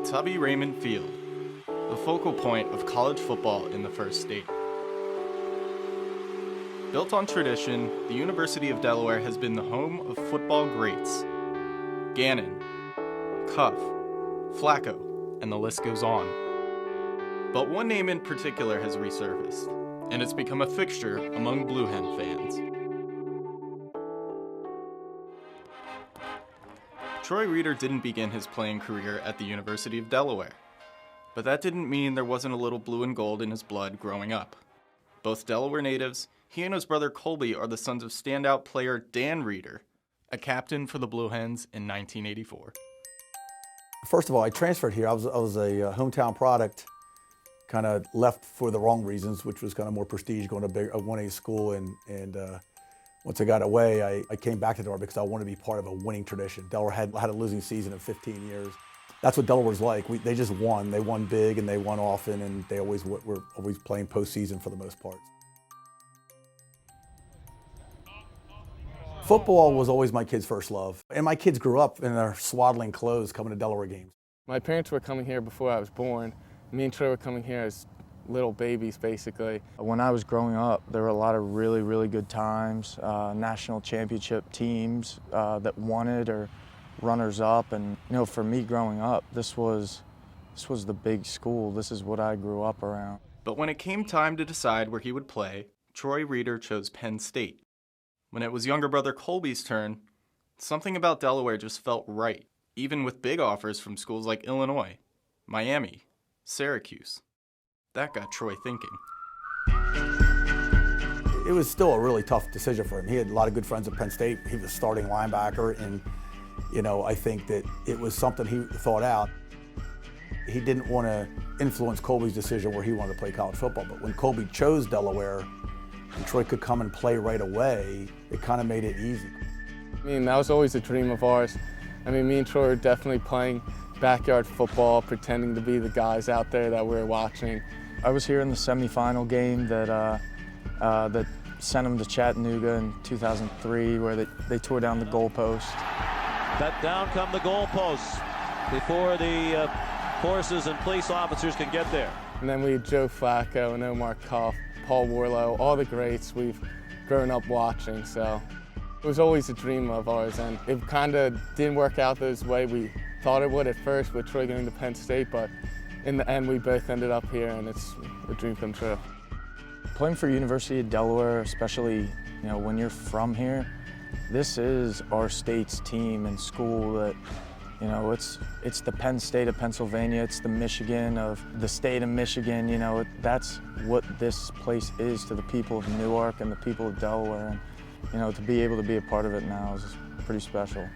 Tubby Raymond Field, the focal point of college football in the first state. Built on tradition, the University of Delaware has been the home of football greats. Gannon, Cuff, Flacco, and the list goes on. But one name in particular has resurfaced, and it's become a fixture among Blue Hen fans. Troy Reeder didn't begin his playing career at the University of Delaware, but that didn't mean there wasn't a little blue and gold in his blood growing up. Both Delaware natives, he and his brother Colby are the sons of standout player Dan Reeder, a captain for the Blue Hens in 1984. First of all, I transferred here. I was a hometown product, kind of left for the wrong reasons, which was kind of more prestige, going to a 1A school. And once I got away, I came back to Delaware because I wanted to be part of a winning tradition. Delaware had a losing season of 15 years. That's what Delaware's like. They just won. They won big and they won often, and they were always playing postseason for the most part. Football was always my kids' first love. And my kids grew up in their swaddling clothes coming to Delaware games. My parents were coming here before I was born. Me and Troy were coming here as little babies, basically. When I was growing up, there were a lot of really, really good times, national championship teams that won it or runners up. And for me growing up, this was the big school. This is what I grew up around. But when it came time to decide where he would play, Troy Reeder chose Penn State. When it was younger brother Colby's turn, something about Delaware just felt right, even with big offers from schools like Illinois, Miami, Syracuse. That got Troy thinking. It was still a really tough decision for him. He had a lot of good friends at Penn State. He was a starting linebacker, and I think that it was something he thought out. He didn't want to influence Colby's decision where he wanted to play college football, but when Colby chose Delaware and Troy could come and play right away, it kind of made it easy. That was always a dream of ours. Me and Troy were definitely playing backyard football, pretending to be the guys out there that we were watching. I was here in the semifinal game that sent them to Chattanooga in 2003, where they tore down the goalpost. But down come the goalposts before the horses and police officers can get there. And then we had Joe Flacco and Omar Cuff, Paul Warlow, all the greats we've grown up watching. So it was always a dream of ours, and it kind of didn't work out the way we thought it would at first with Troy going to Penn State, but in the end we both ended up here, and it's a dream come true. Playing for University of Delaware, especially when you're from here, this is our state's team and school. That it's the Penn State of Pennsylvania, it's the Michigan of the state of Michigan. That's what this place is to the people of Newark and the people of Delaware, and to be able to be a part of it now is pretty special.